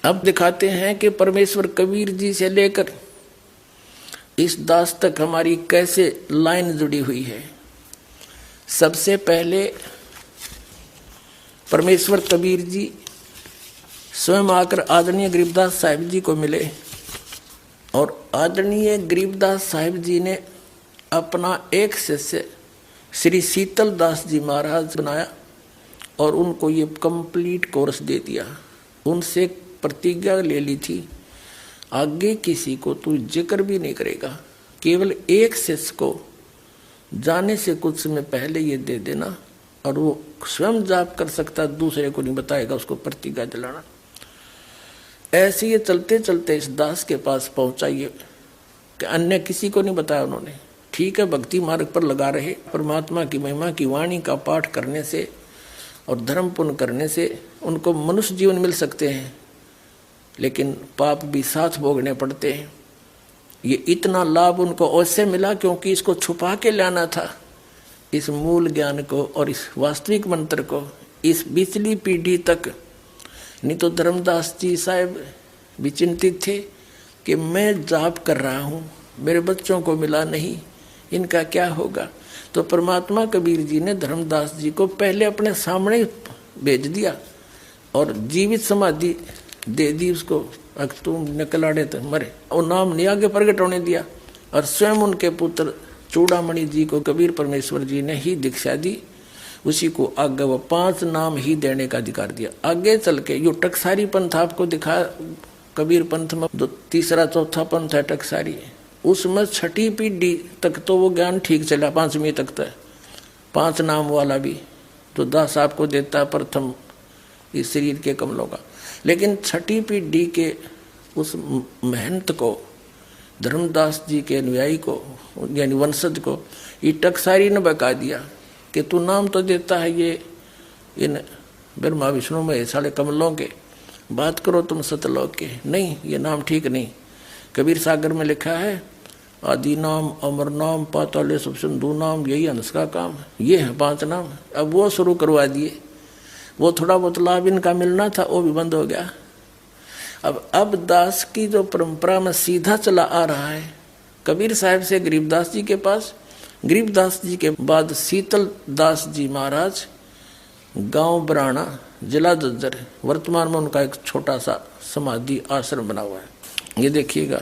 अब दिखाते हैं कि परमेश्वर कबीर जी से लेकर इस दास तक हमारी कैसे लाइन जुड़ी हुई है। सबसे पहले परमेश्वर कबीर जी स्वयं आकर आदरणीय गरीबदास साहिब जी को मिले और आदरणीय गरीबदास साहिब जी ने अपना एक शिष्य श्री शीतल दास जी महाराज बनाया और उनको ये कंप्लीट कोर्स दे दिया। उनसे प्रतिज्ञा ले ली थी, आगे किसी को तू जिक्र भी नहीं करेगा, केवल एक शिष्य को जाने से कुछ समय पहले ये दे देना और वो स्वयं जाप कर सकता, दूसरे को नहीं बताएगा, उसको प्रतिज्ञा दिलाना। ऐसे ये चलते चलते इस दास के पास पहुंचा, ये कि अन्य किसी को नहीं बताया उन्होंने। ठीक है, भक्ति मार्ग पर लगा रहे, परमात्मा की महिमा की वाणी का पाठ करने से और धर्म पुण्य करने से उनको मनुष्य जीवन मिल सकते हैं, लेकिन पाप भी साथ भोगने पड़ते हैं। ये इतना लाभ उनको ऐसे मिला क्योंकि इसको छुपा के लाना था, इस मूल ज्ञान को और इस वास्तविक मंत्र को इस पिछली पीढ़ी तक। नहीं तो धर्मदास जी साहब भी चिंतित थे कि मैं जाप कर रहा हूँ, मेरे बच्चों को मिला नहीं, इनका क्या होगा। तो परमात्मा कबीर जी ने धर्मदास जी को पहले अपने सामने भेज दिया और जीवित समाधि दे दी उसको। अगर तुम निकल आड़े तो मरे, और नाम नहीं आगे प्रकट होने दिया। और स्वयं उनके पुत्र चूड़ामणि जी को कबीर परमेश्वर जी ने ही दीक्षा दी, उसी को आगे वो 5 नाम ही देने का अधिकार दिया। आगे चल के यो टकसारी पंथ आपको दिखा, कबीर पंथ में जो तीसरा चौथा पंथ है टकसारी, उसमें 6ठी पीढ़ी तक तो वो ज्ञान ठीक चला, 5वीं तक तो 5 नाम वाला भी तो दास आपको देता प्रथम इस शरीर के कमलों का। लेकिन 6ठी पीढ़ी के उस महंत को, धर्मदास जी के अनुयायी को यानी वंशज को ये टकसारी ने बका दिया कि तू नाम तो देता है ये इन ब्रह्मा विष्णु में साले कमलों के, बात करो तुम सतलोक के, नहीं ये नाम ठीक नहीं। कबीर सागर में लिखा है आदि नाम, अमर नाम, पाताले सब सिंधु नाम, यही हंस का काम है। ये है 5 नाम। अब वो शुरू करवा दिए, वो थोड़ा बहुत लाभ इनका मिलना था वो भी बंद हो गया। अब दास की जो परंपरा में सीधा चला आ रहा है, कबीर साहब से गरीबदास जी के पास, गरीबदास जी के बाद शीतल दास जी महाराज, गांव बराना, जिला जज्जर। वर्तमान में उनका एक छोटा सा समाधि आश्रम बना हुआ है। ये देखिएगा,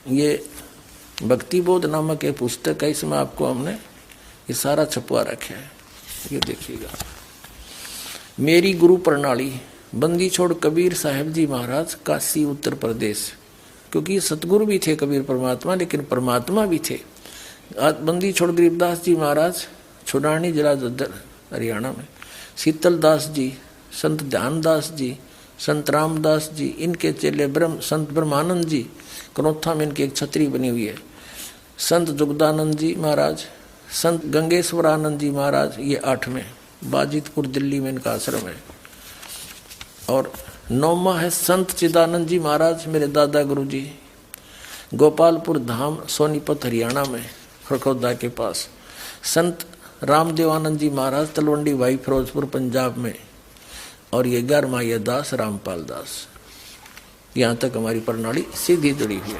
ये भक्ति बोध नामक एक पुस्तक है, इसमें आपको हमने ये सारा छपवा रखा है। ये देखिएगा, मेरी गुरु प्रणाली, बंदी छोड़ कबीर साहब जी महाराज, काशी उत्तर प्रदेश। क्योंकि सतगुरु भी थे कबीर परमात्मा, लेकिन परमात्मा भी थे। बंदी छोड़ गरीबदास जी महाराज, छुड़ानी जिला जज्जर हरियाणा में। शीतल दास जी, संत ध्यानदास जी, संत रामदास जी, इनके चेले संत ब्रह्मानंद जी, कनौथा में इनकी एक छतरी बनी हुई है। संत जुगदानंद जी महाराज, संत गंगेश्वरानंद जी महाराज, ये 8वें, बाजितपुर दिल्ली में इनका आश्रम है। और 9वां है संत चिदानंद जी महाराज, मेरे दादा गुरु जी, गोपालपुर धाम, सोनीपत हरियाणा में, खड़खौदा के पास। संत रामदेवानंद जी महाराज, तलवंडी भाई, फिरोजपुर पंजाब में। और ये 11वां ये दास रामपाल दास। यहाँ तक हमारी प्रणाली सीधी जुड़ी हुई है।